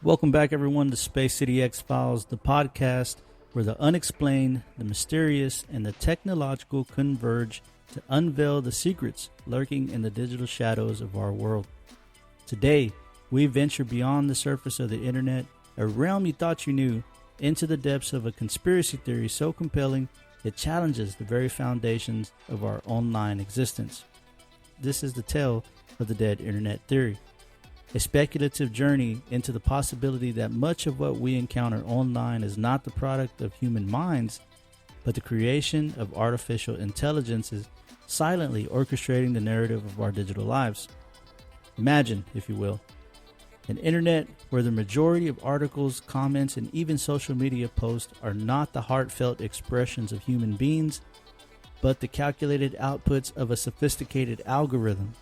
Welcome back, everyone, to Space City X-Files, the podcast where the unexplained, the mysterious, and the technological converge to unveil the secrets lurking in the digital shadows of our world. Today, we venture beyond the surface of the internet, a realm you thought you knew, into the depths of a conspiracy theory so compelling it challenges the very foundations of our online existence. This is the tale of the dead internet theory. A speculative journey into the possibility that much of what we encounter online is not the product of human minds, but the creation of artificial intelligences silently orchestrating the narrative of our digital lives. Imagine, if you will, an internet where the majority of articles, comments, and even social media posts are not the heartfelt expressions of human beings, but the calculated outputs of a sophisticated algorithm.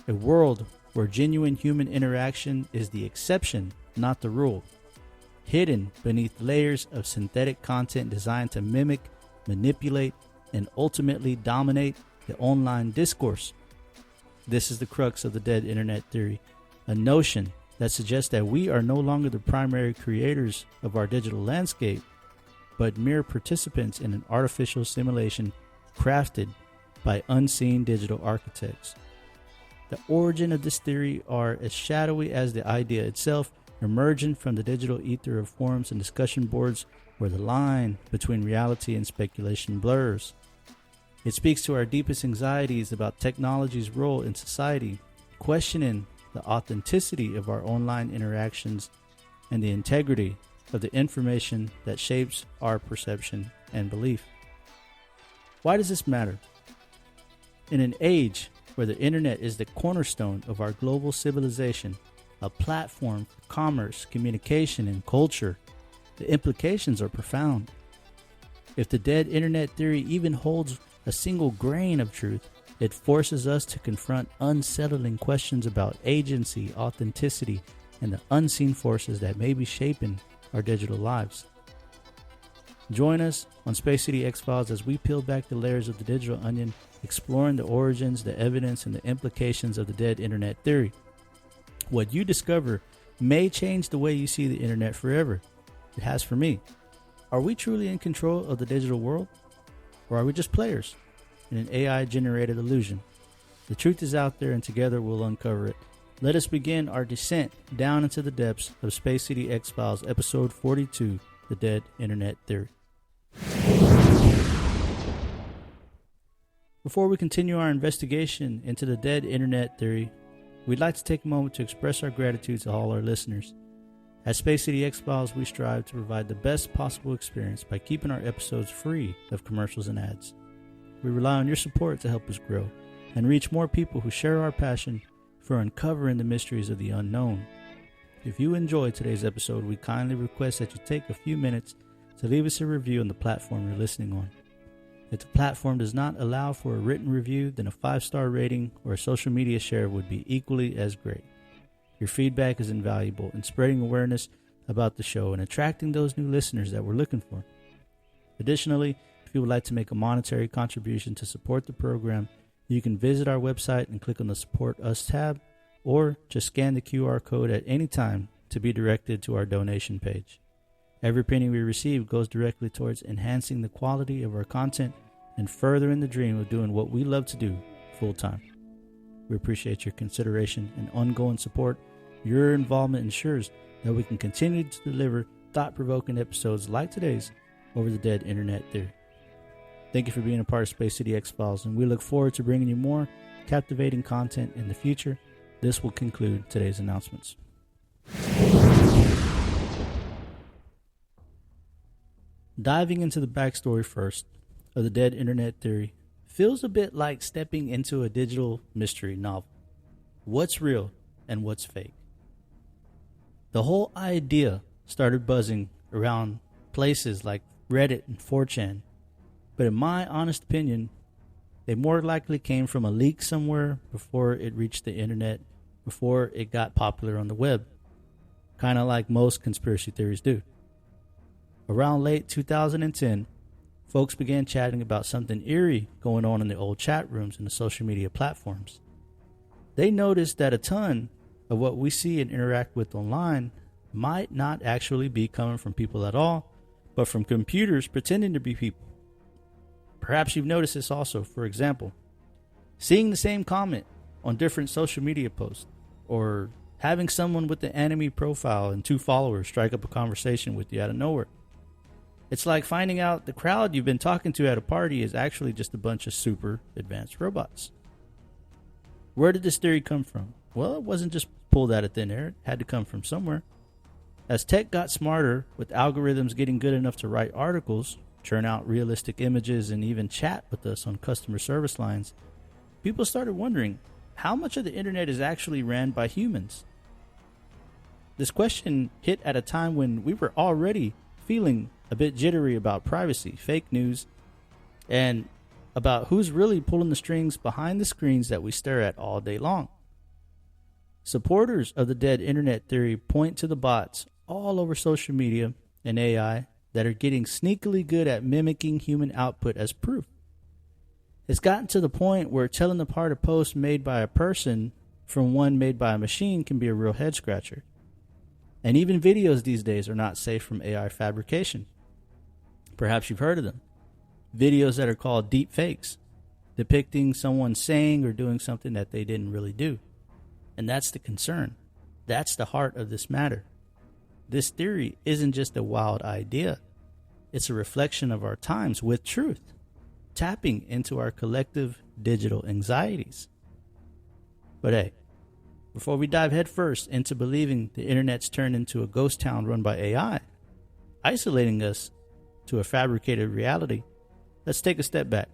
A world where genuine human interaction is the exception, not the rule, hidden beneath layers of synthetic content designed to mimic, manipulate, and ultimately dominate the online discourse. This is the crux of the dead internet theory, a notion that suggests that we are no longer the primary creators of our digital landscape, but mere participants in an artificial simulation crafted by unseen digital architects. The origin of this theory are as shadowy as the idea itself, emerging from the digital ether of forums and discussion boards where the line between reality and speculation blurs. It speaks to our deepest anxieties about technology's role in society, questioning the authenticity of our online interactions and the integrity of the information that shapes our perception and belief. Why does this matter? In an age where the internet is the cornerstone of our global civilization, a platform for commerce, communication, and culture, the implications are profound. If the dead internet theory even holds a single grain of truth, it forces us to confront unsettling questions about agency, authenticity, and the unseen forces that may be shaping our digital lives. Join us on Space City X-Files as we peel back the layers of the digital onion, exploring the origins, the evidence, and the implications of the dead internet theory. What you discover may change the way you see the internet forever. It has for me. Are we truly in control of the digital world? Or are we just players in an AI-generated illusion? The truth is out there, and together we'll uncover it. Let us begin our descent down into the depths of Space City X-Files, episode 42, The Dead Internet Theory. Before we continue our investigation into the dead internet theory, we'd like to take a moment to express our gratitude to all our listeners. At Space City X-Files, we strive to provide the best possible experience by keeping our episodes free of commercials and ads. We rely on your support to help us grow and reach more people who share our passion for uncovering the mysteries of the unknown. If you enjoyed today's episode, we kindly request that you take a few minutes to leave us a review on the platform you're listening on. If the platform does not allow for a written review, then a 5-star rating or a social media share would be equally as great. Your feedback is invaluable in spreading awareness about the show and attracting those new listeners that we're looking for. Additionally, if you would like to make a monetary contribution to support the program, you can visit our website and click on the Support Us tab, or just scan the QR code at any time to be directed to our donation page. Every penny we receive goes directly towards enhancing the quality of our content and furthering the dream of doing what we love to do full time. We appreciate your consideration and ongoing support. Your involvement ensures that we can continue to deliver thought-provoking episodes like today's over the dead internet theory. Thank you for being a part of Space City X-Files, and we look forward to bringing you more captivating content in the future. This will conclude today's announcements. Diving into the backstory first of the dead internet theory feels a bit like stepping into a digital mystery novel. What's real and what's fake? The whole idea started buzzing around places like Reddit and 4chan, but in my honest opinion, they more likely came from a leak somewhere before it reached the internet, before it got popular on the web, kind of like most conspiracy theories do. Around late 2010, folks began chatting about something eerie going on in the old chat rooms and the social media platforms. They noticed that a ton of what we see and interact with online might not actually be coming from people at all, but from computers pretending to be people. Perhaps you've noticed this also. For example, seeing the same comment on different social media posts, or having someone with the enemy profile and 2 followers strike up a conversation with you out of nowhere. It's like finding out the crowd you've been talking to at a party is actually just a bunch of super advanced robots. Where did this theory come from? Well, it wasn't just pulled out of thin air. It had to come from somewhere. As tech got smarter, with algorithms getting good enough to write articles, churn out realistic images, and even chat with us on customer service lines, people started wondering how much of the internet is actually ran by humans. This question hit at a time when we were already feeling a bit jittery about privacy, fake news, and about who's really pulling the strings behind the screens that we stare at all day long. Supporters of the dead internet theory point to the bots all over social media and AI that are getting sneakily good at mimicking human output as proof. It's gotten to the point where telling apart a post made by a person from one made by a machine can be a real head scratcher. And even videos these days are not safe from AI fabrication. Perhaps you've heard of them. Videos that are called deep fakes, depicting someone saying or doing something that they didn't really do. And that's the concern. That's the heart of this matter. This theory isn't just a wild idea. It's a reflection of our times with truth, tapping into our collective digital anxieties. But hey, before we dive headfirst into believing the internet's turned into a ghost town run by AI, isolating us to a fabricated reality, let's take a step back.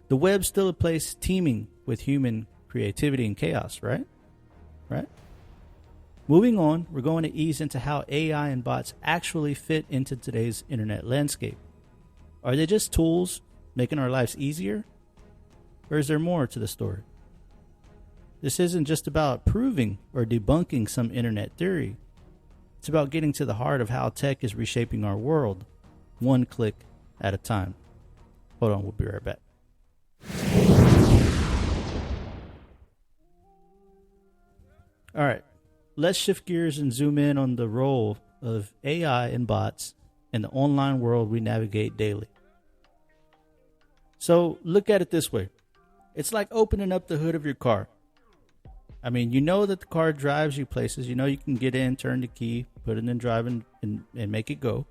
The web's still a place teeming with human creativity and chaos, right? Moving on, we're going to ease into how AI and bots actually fit into today's internet landscape. Are they just tools making our lives easier? Or is there more to the story? This isn't just about proving or debunking some internet theory. It's about getting to the heart of how tech is reshaping our world, one click at a time. Hold on, we'll be right back. All right, let's shift gears and zoom in on the role of AI and bots in the online world we navigate daily. So look at it this way. It's like opening up the hood of your car. I mean, you know that the car drives you places. You know you can get in, turn the key, put it in drive and make it go.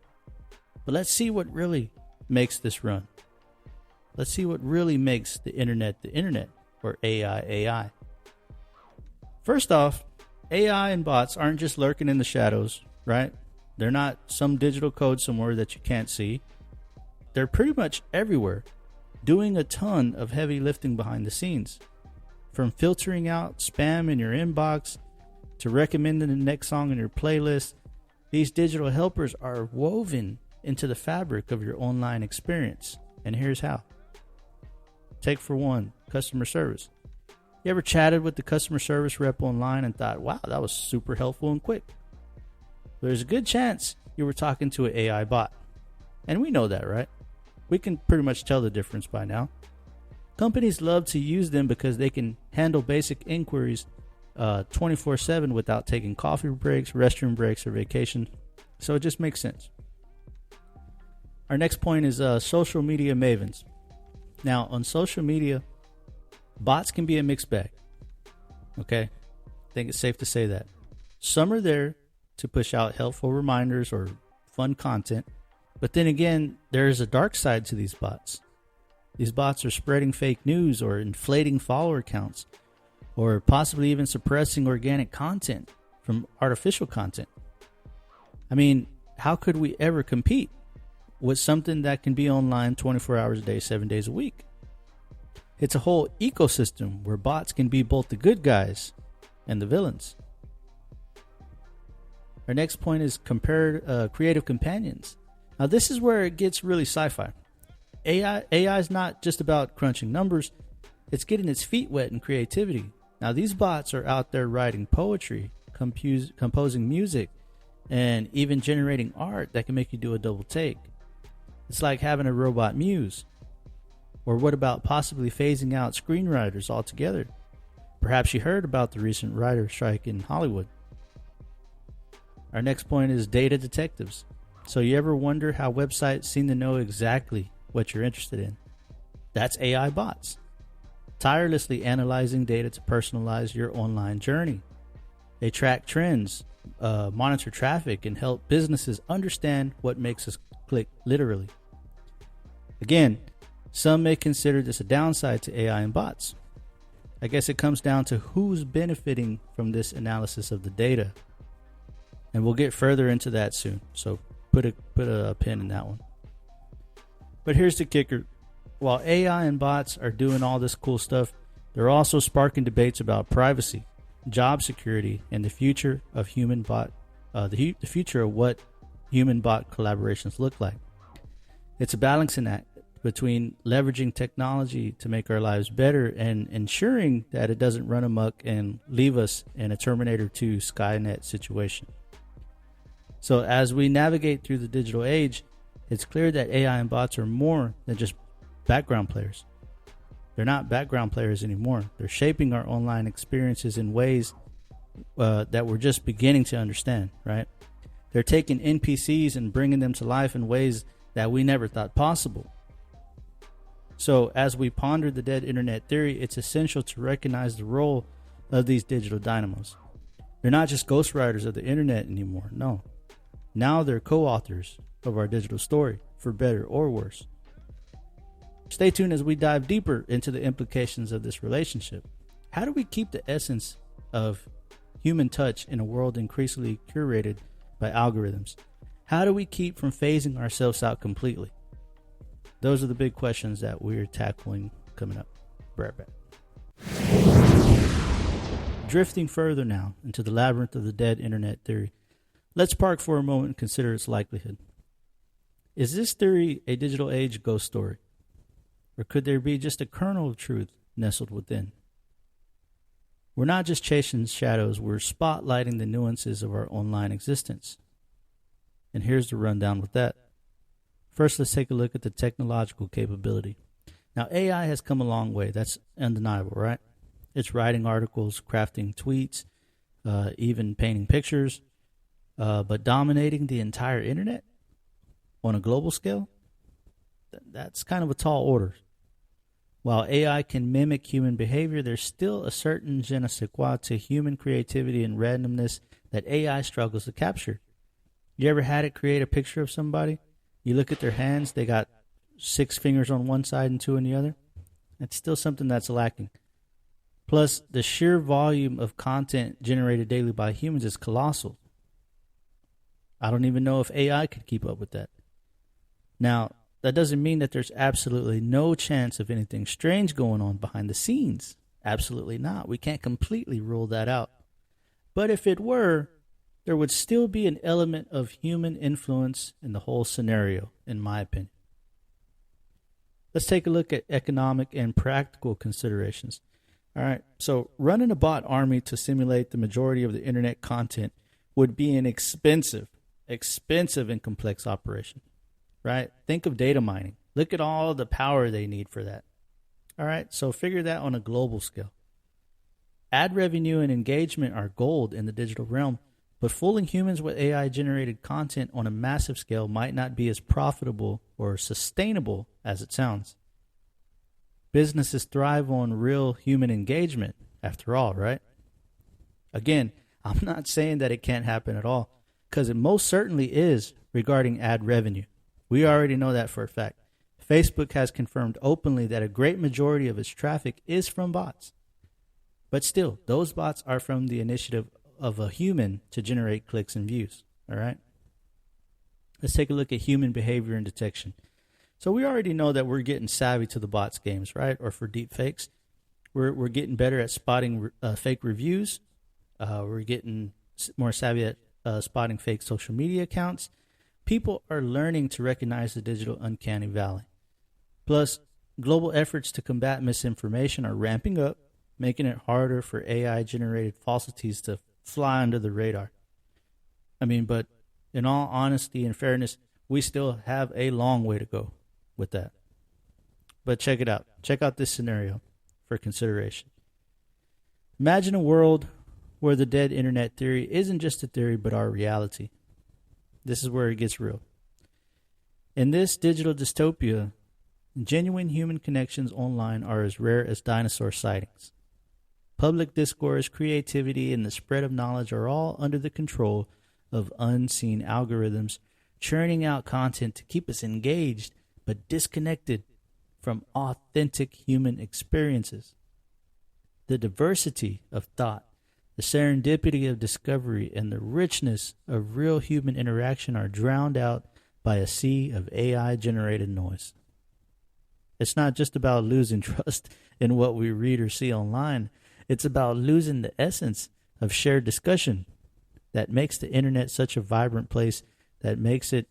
But let's see what really makes this run. Let's see what really makes the internet, or AI. First off, AI and bots aren't just lurking in the shadows, right? They're not some digital code somewhere that you can't see. They're pretty much everywhere, doing a ton of heavy lifting behind the scenes. From filtering out spam in your inbox to recommending the next song in your playlist, these digital helpers are woven into the fabric of your online experience. And here's how. Take for one, customer service. You ever chatted with the customer service rep online and thought, wow, that was super helpful and quick? There's a good chance you were talking to an AI bot. And we know that, right? We can pretty much tell the difference by now. Companies love to use them because they can handle basic inquiries 24/7 without taking coffee breaks, restroom breaks, or vacation. So it just makes sense. Our next point is social media mavens. Now, on social media, bots can be a mixed bag. Okay? I think it's safe to say that. Some are there to push out helpful reminders or fun content. But then again, there is a dark side to these bots. These bots are spreading fake news or inflating follower counts, or possibly even suppressing organic content from artificial content. I mean, how could we ever compete with something that can be online 24 hours a day, 7 days a week? It's a whole ecosystem where bots can be both the good guys and the villains. Our next point is creative companions. Now, this is where it gets really sci-fi. AI is not just about crunching numbers. It's getting its feet wet in creativity. Now, these bots are out there writing poetry, composing music, and even generating art that can make you do a double take. It's like having a robot muse. Or what about possibly phasing out screenwriters altogether? Perhaps you heard about the recent writer strike in Hollywood. Our next point is data detectives. So you ever wonder how websites seem to know exactly what you're interested in? That's AI bots, tirelessly analyzing data to personalize your online journey. They track trends, monitor traffic, and help businesses understand what makes us click, literally. Again, some may consider this a downside to AI and bots. I guess it comes down to who's benefiting from this analysis of the data. And we'll get further into that soon. So put a pin in that one. But here's the kicker. While AI and bots are doing all this cool stuff, they're also sparking debates about privacy, job security, and the future of human bot, the future of what human bot collaborations look like. It's a balancing act between leveraging technology to make our lives better and ensuring that it doesn't run amok and leave us in a Terminator 2 Skynet situation. So as we navigate through the digital age, it's clear that AI and bots are more than just background players. They're not background players anymore. They're shaping our online experiences in ways that we're just beginning to understand, right? They're taking NPCs and bringing them to life in ways that we never thought possible. So as we ponder the dead internet theory, it's essential to recognize the role of these digital dynamos. They're not just ghostwriters of the internet anymore. No. Now they're co-authors of our digital story, for better or worse. Stay tuned as we dive deeper into the implications of this relationship. How do we keep the essence of human touch in a world increasingly curated by algorithms? How do we keep from phasing ourselves out completely? Those are the big questions that we're tackling coming up. Right back. Drifting further now into the labyrinth of the dead internet theory, let's park for a moment and consider its likelihood. Is this theory a digital age ghost story? Or could there be just a kernel of truth nestled within? We're not just chasing shadows, we're spotlighting the nuances of our online existence. And here's the rundown with that. First, let's take a look at the technological capability. Now, AI has come a long way. That's undeniable, right? It's writing articles, crafting tweets, even painting pictures. But dominating the entire internet on a global scale, that's kind of a tall order. While AI can mimic human behavior, there's still a certain je ne sais quoi to human creativity and randomness that AI struggles to capture. You ever had it create a picture of somebody? You look at their hands, they got 6 fingers on one side and 2 on the other. It's still something that's lacking. Plus, the sheer volume of content generated daily by humans is colossal. I don't even know if AI could keep up with that. Now, that doesn't mean that there's absolutely no chance of anything strange going on behind the scenes. Absolutely not. We can't completely rule that out. But if it were, there would still be an element of human influence in the whole scenario, in my opinion. Let's take a look at economic and practical considerations. All right, so running a bot army to simulate the majority of the internet content would be an expensive and complex operation, right? Think of data mining. Look at all the power they need for that. All right, so figure that on a global scale. Ad revenue and engagement are gold in the digital realm, but fooling humans with AI-generated content on a massive scale might not be as profitable or sustainable as it sounds. Businesses thrive on real human engagement, after all, right? Again, I'm not saying that it can't happen at all, because it most certainly is regarding ad revenue. We already know that for a fact. Facebook has confirmed openly that a great majority of its traffic is from bots. But still, those bots are from the initiative of a human to generate clicks and views. All right? Let's take a look at human behavior and detection. So we already know that we're getting savvy to the bots games, right? Or for deep fakes. We're getting better at spotting fake reviews. We're getting more savvy at spotting fake social media accounts. People are learning to recognize the digital uncanny valley. Plus, global efforts to combat misinformation are ramping up, making it harder for AI-generated falsities to fly under the radar. But in all honesty and fairness, we still have a long way to go with that. But check it out. Check out this scenario for consideration. Imagine a world where the dead internet theory isn't just a theory but our reality. This is where it gets real. In this digital dystopia, genuine human connections online are as rare as dinosaur sightings. Public discourse, creativity, and the spread of knowledge are all under the control of unseen algorithms, churning out content to keep us engaged but disconnected from authentic human experiences. The diversity of thought, the serendipity of discovery, and the richness of real human interaction are drowned out by a sea of AI-generated noise. It's not just about losing trust in what we read or see online. It's about losing the essence of shared discussion that makes the internet such a vibrant place, that makes it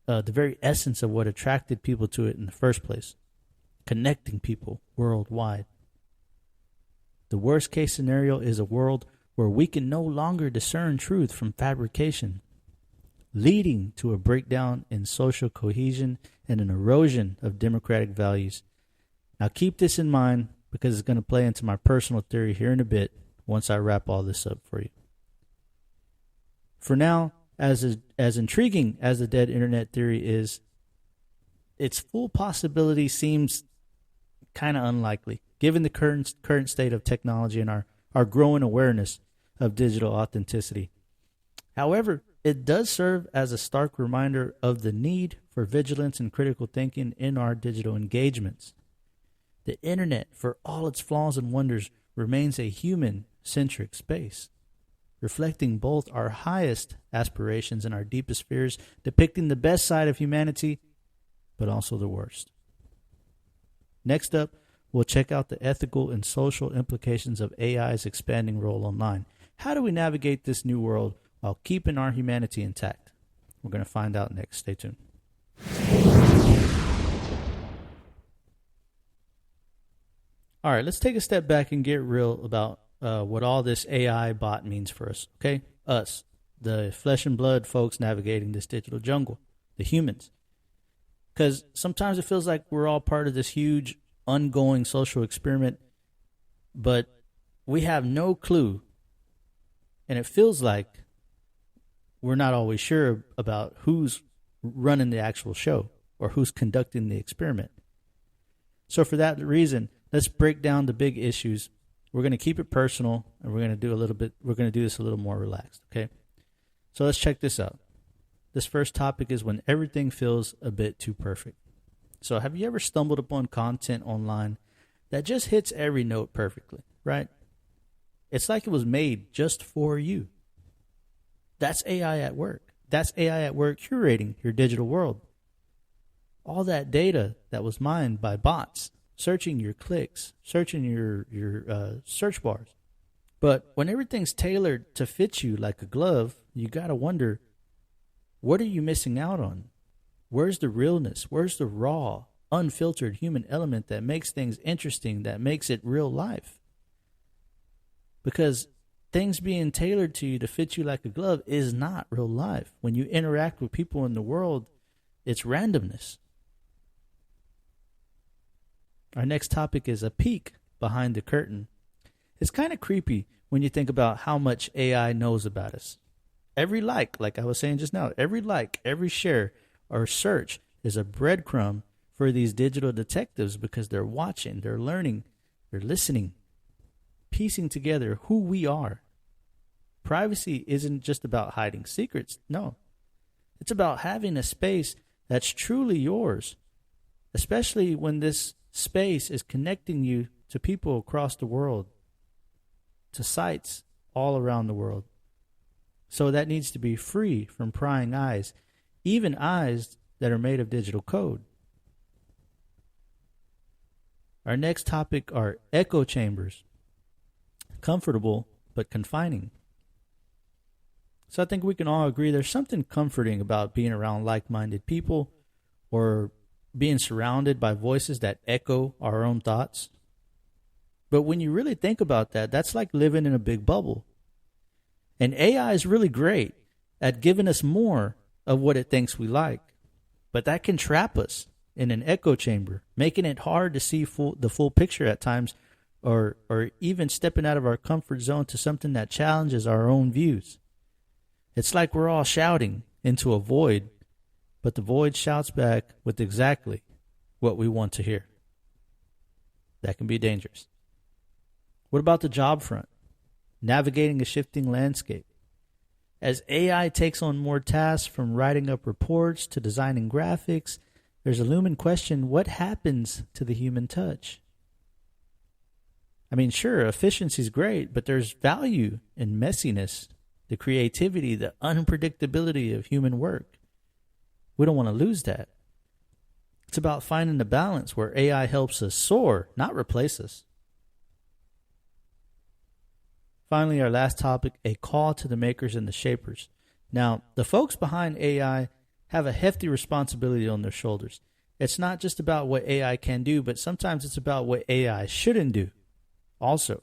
the very essence of what attracted people to it in the first place, connecting people worldwide. The worst case scenario is a world where we can no longer discern truth from fabrication, leading to a breakdown in social cohesion and an erosion of democratic values. Now keep this in mind, because it's going to play into my personal theory here in a bit once I wrap all this up for you. For now, as intriguing as the dead internet theory is, its full possibility seems kind of unlikely, given the current state of technology and our growing awareness of digital authenticity. However, it does serve as a stark reminder of the need for vigilance and critical thinking in our digital engagements. The internet, for all its flaws and wonders, remains a human-centric space, reflecting both our highest aspirations and our deepest fears, depicting the best side of humanity, but also the worst. Next up, we'll check out the ethical and social implications of AI's expanding role online. How do we navigate this new world while keeping our humanity intact? We're going to find out next. Stay tuned. All right, let's take a step back and get real about what all this AI bot means for us, okay? Us, the flesh and blood folks navigating this digital jungle, the humans. Because sometimes it feels like we're all part of this huge, ongoing social experiment, but we have no clue, and it feels like we're not always sure about who's running the actual show or who's conducting the experiment. So for that reason, let's break down the big issues. We're going to keep it personal, and we're going to do this a little more relaxed, okay? So let's check this out. This first topic is when everything feels a bit too perfect. So have you ever stumbled upon content online that just hits every note perfectly, right? It's like it was made just for you. That's AI at work. That's AI at work curating your digital world. All that data that was mined by bots, searching your clicks, searching your search bars. But when everything's tailored to fit you like a glove, you got to wonder, what are you missing out on? Where's the realness? Where's the raw, unfiltered human element that makes things interesting, that makes it real life? Because things being tailored to you to fit you like a glove is not real life. When you interact with people in the world, it's randomness. Our next topic is a peek behind the curtain. It's kind of creepy when you think about how much AI knows about us. Every like I was saying just now, every like, every share or search is a breadcrumb for these digital detectives, because they're watching, they're learning, they're listening, piecing together who we are. Privacy isn't just about hiding secrets. No, it's about having a space that's truly yours, especially when this space is connecting you to people across the world, to sites all around the world. So that needs to be free from prying eyes, even eyes that are made of digital code. Our next topic are echo chambers. Comfortable, but confining. So I think we can all agree there's something comforting about being around like-minded people, or being surrounded by voices that echo our own thoughts. But when you really think about that, that's like living in a big bubble. And AI is really great at giving us more of what it thinks we like. But that can trap us in an echo chamber, making it hard to see the full picture at times, or even stepping out of our comfort zone to something that challenges our own views. It's like we're all shouting into a void, but the void shouts back with exactly what we want to hear. That can be dangerous. What about the job front? Navigating a shifting landscape. As AI takes on more tasks, from writing up reports to designing graphics, there's a looming question: what happens to the human touch? I mean, sure, efficiency is great, but there's value in messiness, the creativity, the unpredictability of human work. We don't want to lose that. It's about finding the balance where AI helps us soar, not replace us. Finally, our last topic, a call to the makers and the shapers. Now, the folks behind AI have a hefty responsibility on their shoulders. It's not just about what AI can do, but sometimes it's about what AI shouldn't do also.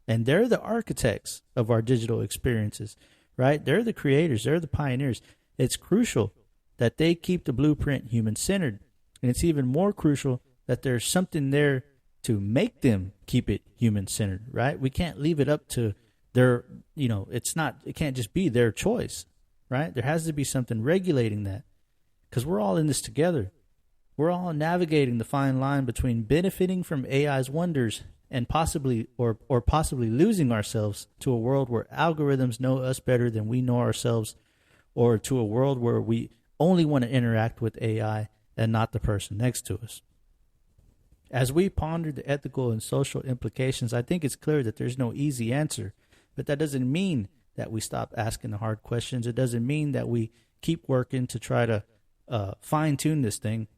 And they're the architects of our digital experiences, right? They're the creators. They're the pioneers. It's crucial that they keep the blueprint human-centered. And it's even more crucial that there's something there to make them keep it human-centered, right? We can't leave it up to their, it can't just be their choice, right? There has to be something regulating that, because we're all in this together. We're all navigating the fine line between benefiting from AI's wonders and possibly losing ourselves to a world where algorithms know us better than we know ourselves, or to a world where we only want to interact with AI and not the person next to us. As we ponder the ethical and social implications, I think it's clear that there's no easy answer, but that doesn't mean that we stop asking the hard questions. It doesn't mean that we keep working to try to fine-tune this thing,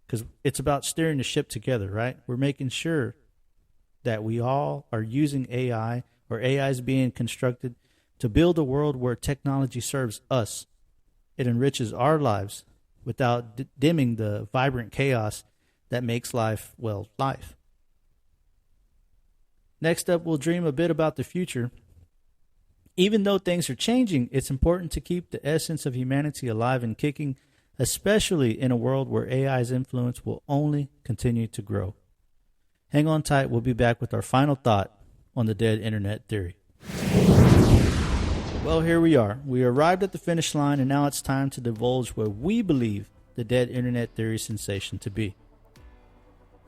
because it's about steering the ship together, right? We're making sure that we all are using AI, or AI is being constructed to build a world where technology serves us. It enriches our lives without dimming the vibrant chaos that makes life, life. Next up, we'll dream a bit about the future. Even though things are changing, it's important to keep the essence of humanity alive and kicking, especially in a world where AI's influence will only continue to grow. Hang on tight. We'll be back with our final thought on the dead internet theory. Well, here we are. We arrived at the finish line, and now it's time to divulge what we believe the dead internet theory sensation to be.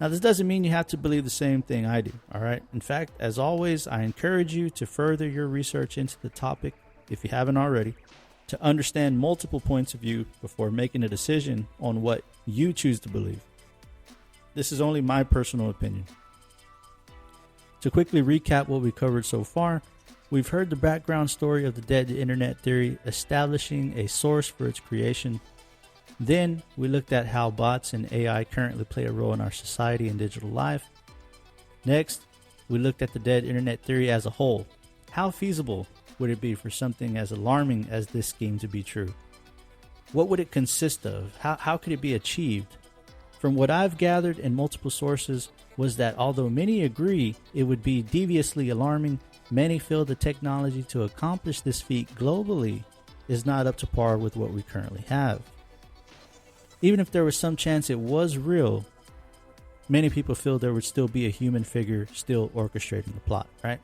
Now, this doesn't mean you have to believe the same thing I do, all right? In fact, as always, I encourage you to further your research into the topic, if you haven't already, to understand multiple points of view before making a decision on what you choose to believe. This is only my personal opinion. To quickly recap what we covered so far, we've heard the background story of the dead internet theory, establishing a source for its creation. Then we looked at how bots and AI currently play a role in our society and digital life. Next, we looked at the dead internet theory as a whole. How feasible would it be for something as alarming as this scheme to be true? What would it consist of? How could it be achieved? From what I've gathered in multiple sources was that although many agree it would be deviously alarming, many feel the technology to accomplish this feat globally is not up to par with what we currently have. Even if there was some chance it was real, many people feel there would still be a human figure still orchestrating the plot, right?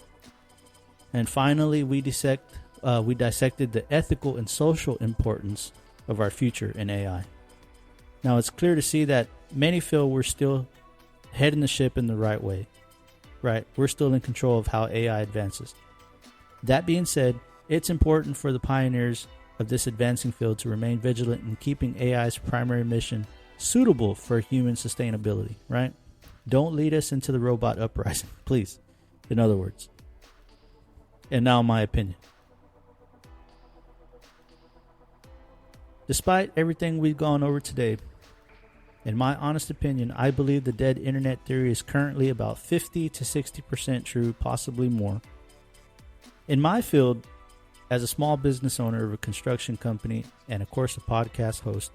And finally, we dissected the ethical and social importance of our future in AI. Now, it's clear to see that many feel we're still heading the ship in the right way, right? We're still in control of how AI advances. That being said, it's important for the pioneers of this advancing field to remain vigilant in keeping AI's primary mission suitable for human sustainability, right? Don't lead us into the robot uprising, please. In other words. And now my opinion. Despite everything we've gone over today, in my honest opinion, I believe the dead internet theory is currently about 50 to 60% true, possibly more. In my field, as a small business owner of a construction company and, of course, a podcast host,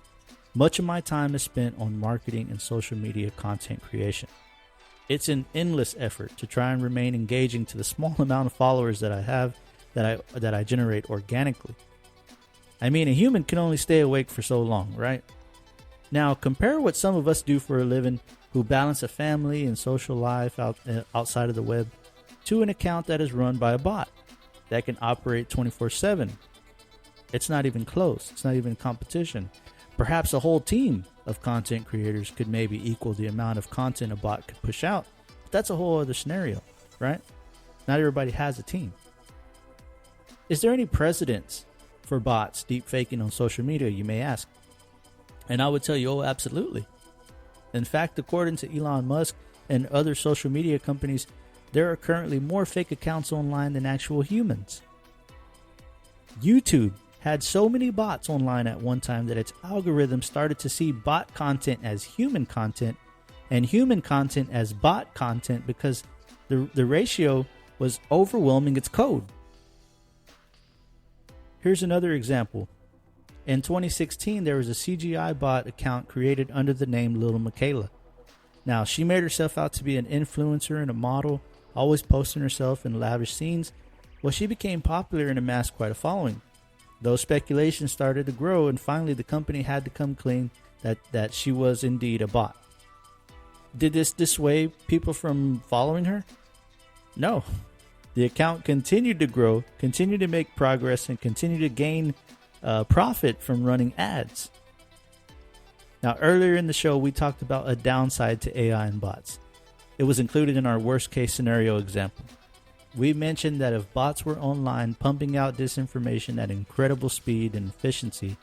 much of my time is spent on marketing and social media content creation. It's an endless effort to try and remain engaging to the small amount of followers that I have, that I generate organically. I mean, a human can only stay awake for so long, right? Now, compare what some of us do for a living who balance a family and social life outside of the web to an account that is run by a bot that can operate 24/7. It's not even close. It's not even competition. Perhaps a whole team of content creators could maybe equal the amount of content a bot could push out. But that's a whole other scenario, right? Not everybody has a team. Is there any precedence for bots deep faking on social media, you may ask? And I would tell you, oh, absolutely. In fact, according to Elon Musk and other social media companies, there are currently more fake accounts online than actual humans. YouTube had so many bots online at one time that its algorithm started to see bot content as human content and human content as bot content because the ratio was overwhelming its code. Here's another example. In 2016, there was a CGI bot account created under the name Little Michaela. Now, she made herself out to be an influencer and a model, always posting herself in lavish scenes. Well, she became popular and amassed quite a following. Those speculations started to grow, and finally the company had to come clean that she was indeed a bot. Did this dissuade people from following her? No. The account continued to grow, continued to make progress, and continued to gain profit from running ads. Now, earlier in the show, we talked about a downside to AI and bots. It was included in our worst case scenario example. We mentioned that if bots were online pumping out disinformation at incredible speed and efficiency,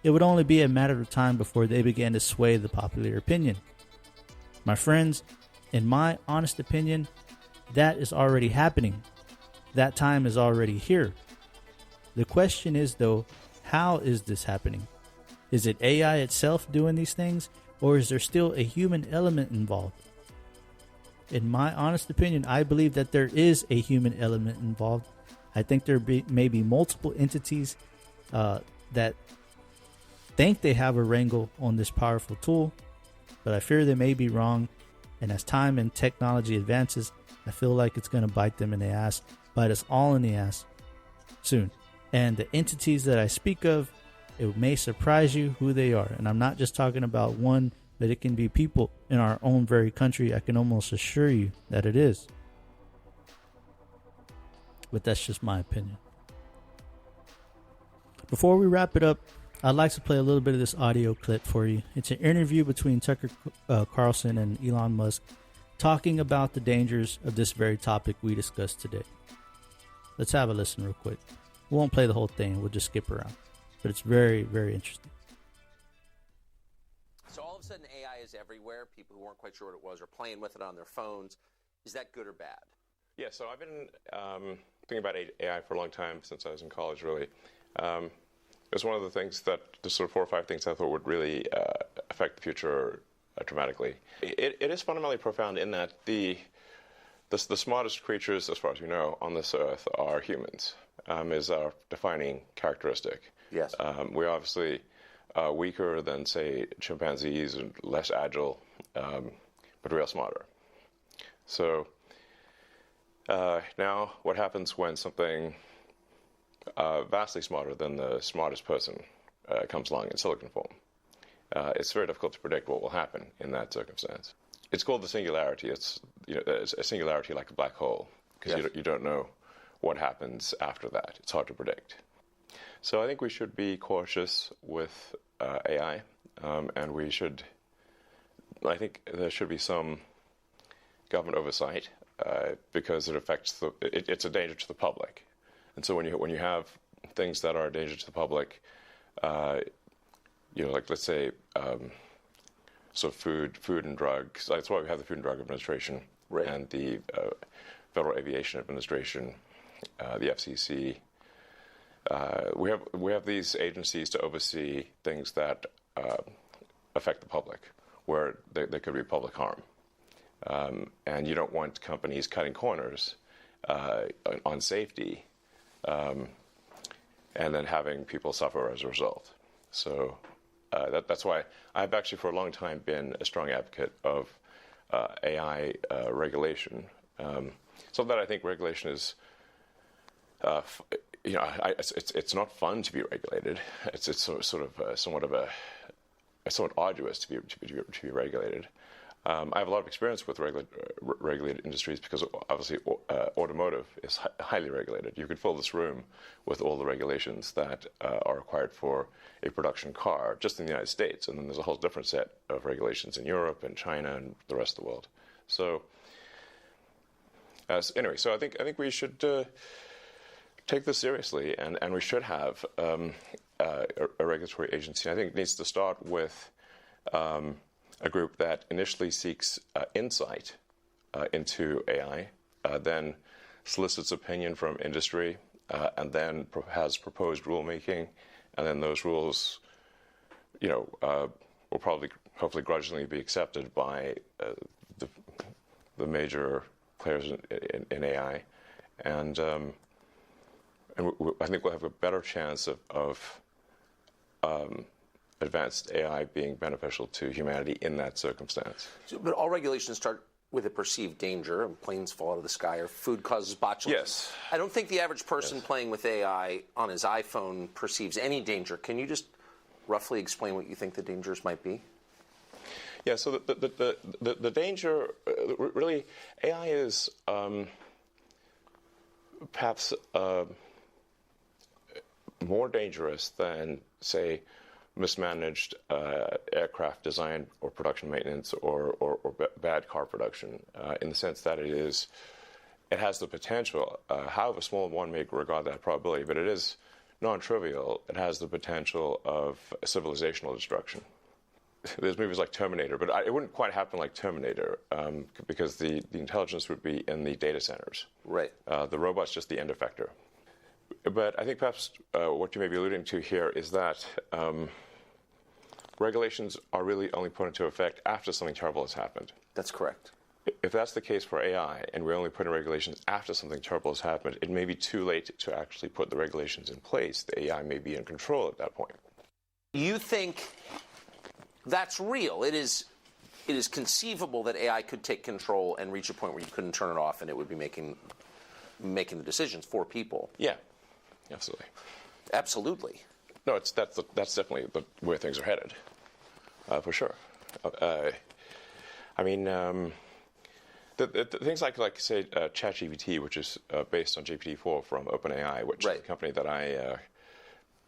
it would only be a matter of time before they began to sway the popular opinion. My friends, in my honest opinion, that is already happening. That time is already here. The question is, though, how is this happening? Is it AI itself doing these things, or is there still a human element involved? In my honest opinion, I believe that there is a human element involved. I think there may be multiple entities that think they have a wrangle on this powerful tool, but I fear they may be wrong. And as time and technology advances, I feel like it's going to bite them in the ass, bite us all in the ass soon. And the entities that I speak of, it may surprise you who they are. And I'm not just talking about one, but it can be people in our own very country. I can almost assure you that it is. But that's just my opinion. Before we wrap it up, I'd like to play a little bit of this audio clip for you. It's an interview between Tucker Carlson and Elon Musk talking about the dangers of this very topic we discussed today. Let's have a listen real quick. We won't play the whole thing. We'll just skip around. But it's very, very interesting. So all of a sudden AI is everywhere. People who weren't quite sure what it was are playing with it on their phones. Is that good or bad? Yeah, so I've been thinking about AI for a long time, since I was in college, really. It was one of the things that, the sort of 4 or 5 things I thought would really affect the future dramatically. It is fundamentally profound in that the smartest creatures, as far as we know, on this earth are humans, is our defining characteristic. Yes. We're obviously weaker than, say, chimpanzees and less agile, but we are smarter. So now what happens when something vastly smarter than the smartest person comes along in silicon form? It's very difficult to predict what will happen in that circumstance. It's called the singularity. It's a singularity like a black hole, because you don't know what happens after that. It's hard to predict. So I think we should be cautious with AI, and I think there should be some government oversight, because it affects it's a danger to the public. And so when you have things that are a danger to the public, like let's say, so food and drugs. That's why we have the Food and Drug Administration, right, and the Federal Aviation Administration, the FCC. We have these agencies to oversee things that affect the public, where there could be public harm, and you don't want companies cutting corners on safety, and then having people suffer as a result. So that's why I've actually for a long time been a strong advocate of AI regulation. So that I think regulation is, it's not fun to be regulated. It's somewhat arduous to be regulated. I have a lot of experience with regulated industries because obviously automotive is highly regulated. You could fill this room with all the regulations that are required for a production car just in the United States, and then there's a whole different set of regulations in Europe and China and the rest of the world. So anyway, so I think we should take this seriously, and we should have a regulatory agency. I think it needs to start with a group that initially seeks insight into AI, then solicits opinion from industry, and then has proposed rulemaking, and then those rules, will probably, hopefully, grudgingly be accepted by the major players in AI, and I think we'll have a better chance of advanced AI being beneficial to humanity in that circumstance. But all regulations start with a perceived danger, and planes fall out of the sky, or food causes botulism. Yes. I don't think the average person playing with AI on his iPhone perceives any danger. Can you just roughly explain what you think the dangers might be? Yeah, so the danger, really, AI is perhaps more dangerous than, say, mismanaged aircraft design or production maintenance or bad car production, in the sense that it has the potential, however small one may regard that probability, but it is non-trivial. It has the potential of civilizational destruction. There's movies like Terminator, but it wouldn't quite happen like Terminator, because the intelligence would be in the data centers. Right. The robot's just the end effector. But I think perhaps what you may be alluding to here is that regulations are really only put into effect after something terrible has happened. That's correct. If that's the case for AI, and we only put in regulations after something terrible has happened, it may be too late to actually put the regulations in place. The AI may be in control at that point. You think that's real? It is conceivable that AI could take control and reach a point where you couldn't turn it off, and it would be making the decisions for people. Yeah, absolutely. Absolutely. No, that's definitely where things are headed, for sure. I mean, the things like say ChatGPT, which is based on GPT-4 from OpenAI, which is a company that I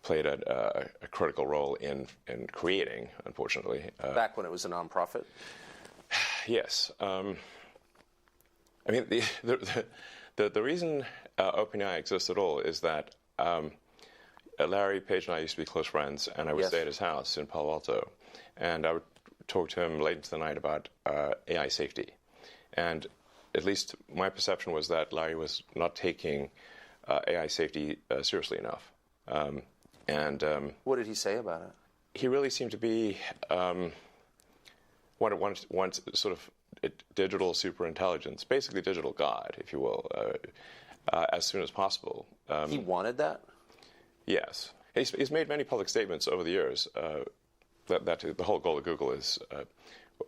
played a critical role in creating, unfortunately. Back when it was a nonprofit? Yes. I mean, the reason OpenAI exists at all is that Larry Page and I used to be close friends, and I would stay at his house in Palo Alto, and I would talk to him late into the night about AI safety. And at least my perception was that Larry was not taking AI safety seriously enough. What did he say about it? He really seemed to be wanted sort of digital superintelligence, basically digital God, if you will, as soon as possible. He wanted that? Yes. He's made many public statements over the years that the whole goal of Google is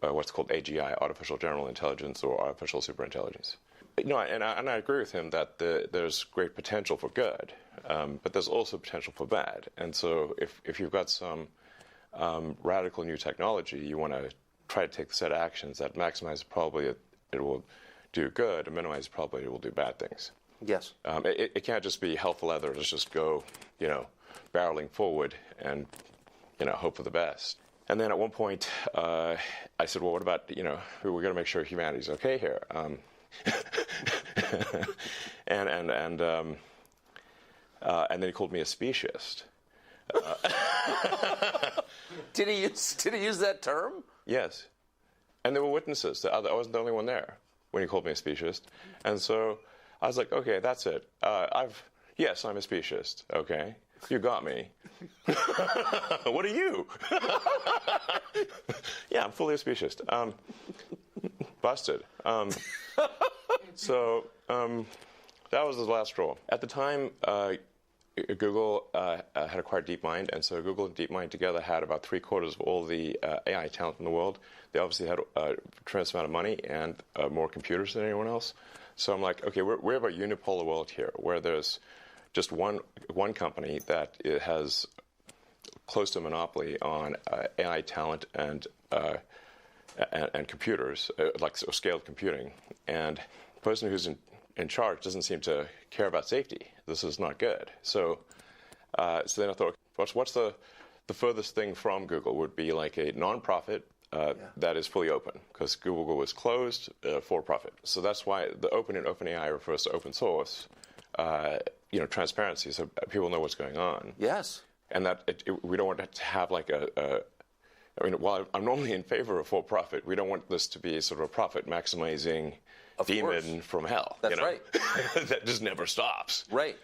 what's called AGI, artificial general intelligence, or artificial superintelligence. And I agree with him that there's great potential for good, but there's also potential for bad. And so if you've got some radical new technology, you want to try to take the set of actions that maximize the probability it will do good and minimize the probability it will do bad things. Yes. It can't just be hell for leather. Let's just go, barreling forward and, hope for the best. And then at one point, I said, well, what about, we're going to make sure humanity's okay here. And then he called me a speciesist. Did he use that term? Yes. And there were witnesses. I wasn't the only one there when he called me a speciesist. And so I was like, okay, that's it. Yes, I'm a speciesist. Okay. You got me. What are you? Yeah, I'm fully a speciesist. Busted. So that was the last straw. At the time, Google had acquired DeepMind, and so Google and DeepMind together had about 3/4 of all the AI talent in the world. They obviously had a tremendous amount of money and more computers than anyone else. So I'm like, okay, we have a unipolar world here, where there's just one company that has close to a monopoly on AI talent and and computers, like scaled computing. And the person who's in charge doesn't seem to care about safety. This is not good. So then I thought, what's the furthest thing from Google would be like a nonprofit that is fully open, because Google was closed for profit. So that's why the open in OpenAI refers to open source, transparency, so people know what's going on. Yes. And that we don't want to have like while I'm normally in favor of for-profit, we don't want this to be sort of a profit-maximizing demon from hell. That's right. That just never stops. Right.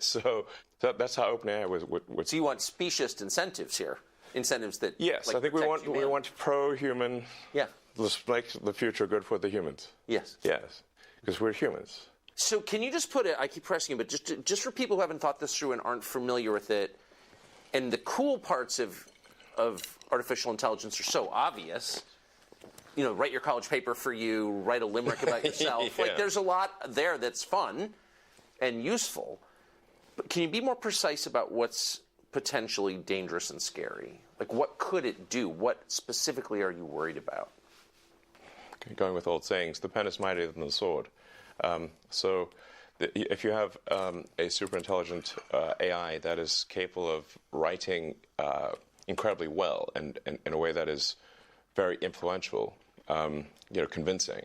So that's how OpenAI would. So you want specious incentives here, incentives that. Yes, I think we want pro-human. Yeah. Let's make the future good for the humans. Yes. Yes, because we're humans. So can you just put it? I keep pressing you, but just for people who haven't thought this through and aren't familiar with it, and the cool parts of artificial intelligence are so obvious. Write your college paper for you, write a limerick about yourself. Yeah. Like, there's a lot there that's fun and useful. But can you be more precise about what's potentially dangerous and scary? Like, what could it do? What specifically are you worried about? Going with old sayings, the pen is mightier than the sword. So if you have a super intelligent AI that is capable of writing incredibly well and in a way that is very influential, convincing,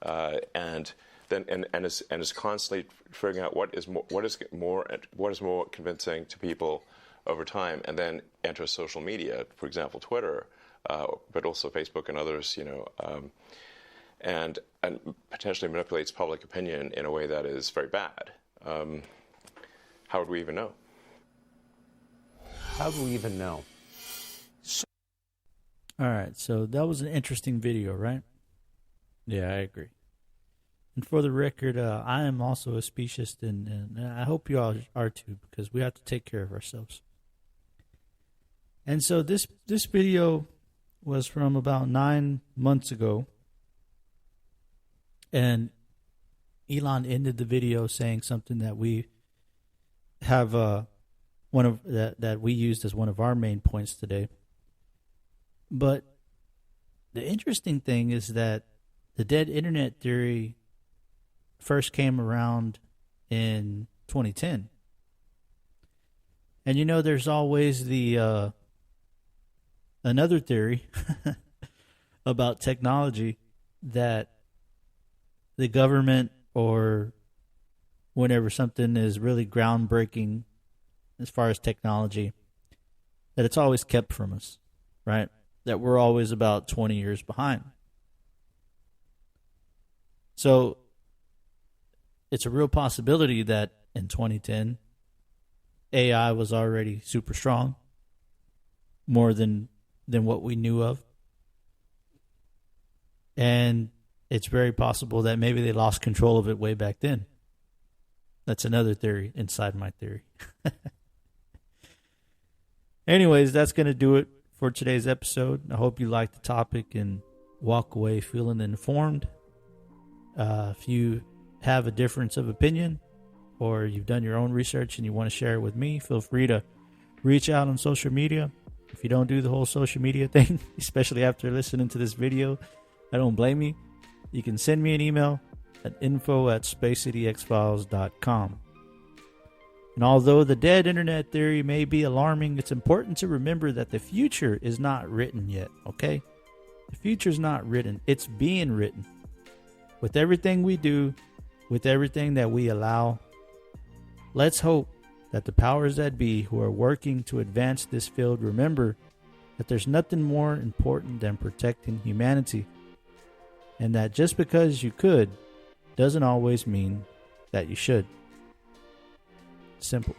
and is constantly figuring out what is more convincing to people over time, and then enters social media, for example, Twitter, but also Facebook and others, and potentially manipulates public opinion in a way that is very bad. How would we even know? How do we even know? All right, so that was an interesting video, right? Yeah, I agree. And for the record, I am also a speciesist, and I hope you all are too, because we have to take care of ourselves. And so this video was from about 9 months ago, and Elon ended the video saying something that we have that we used as one of our main points today. But the interesting thing is that the dead internet theory first came around in 2010. And there's always the another theory about technology that the government, or whenever something is really groundbreaking as far as technology, that it's always kept from us, right? That we're always about 20 years behind. So it's a real possibility that in 2010, AI was already super strong, more than what we knew of. And it's very possible that maybe they lost control of it way back then. That's another theory inside my theory. Anyways, that's going to do it for today's episode. I hope you liked the topic and walk away feeling informed. If you have a difference of opinion, or you've done your own research and you want to share it with me, feel free to reach out on social media. If you don't do the whole social media thing, especially after listening to this video, I don't blame you. You can send me an email at info@spacecityxfiles.com. And although the dead internet theory may be alarming, it's important to remember that the future is not written yet, okay? The future's not written. It's being written. With everything we do, with everything that we allow, let's hope that the powers that be who are working to advance this field remember that there's nothing more important than protecting humanity. And that just because you could doesn't always mean that you should. Simple.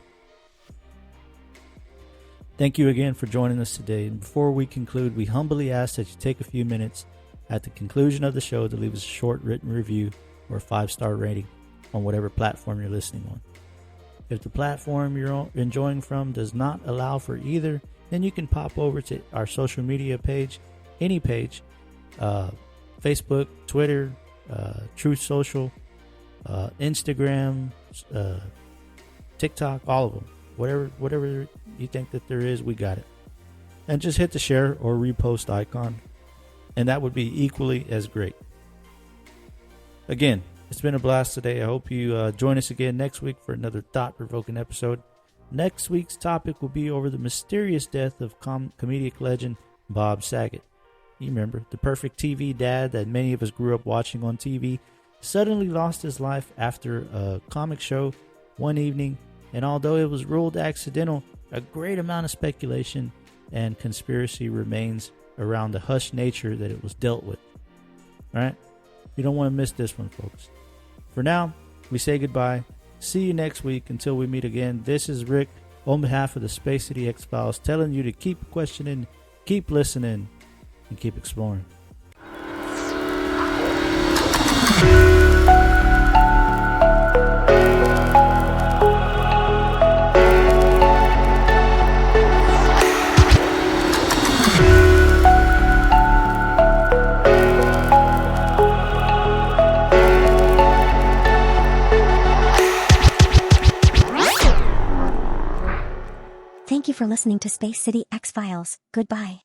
Thank you again for joining us today. And before we conclude, we humbly ask that you take a few minutes at the conclusion of the show to leave us a short written review or a 5-star rating on whatever platform you're listening on. If the platform you're enjoying from does not allow for either, then you can pop over to our social media page, any page, Facebook, Twitter, Truth Social, Instagram, TikTok, all of them. Whatever you think that there is, we got it. And just hit the share or repost icon. and that would be equally as great. Again, it's been a blast today. I hope you join us again next week for another thought-provoking episode. Next week's topic will be over the mysterious death of comedic legend Bob Saget. You remember, the perfect TV dad that many of us grew up watching on TV suddenly lost his life after a comic show one evening, and although it was ruled accidental, a great amount of speculation and conspiracy remains around the hushed nature that it was dealt with. Alright? You don't want to miss this one, folks. For now, we say goodbye. See you next week. Until we meet again, this is Rick on behalf of the Space City X-Files telling you to keep questioning, keep listening, and keep exploring. Thank you for listening to Space City X-Files. Goodbye.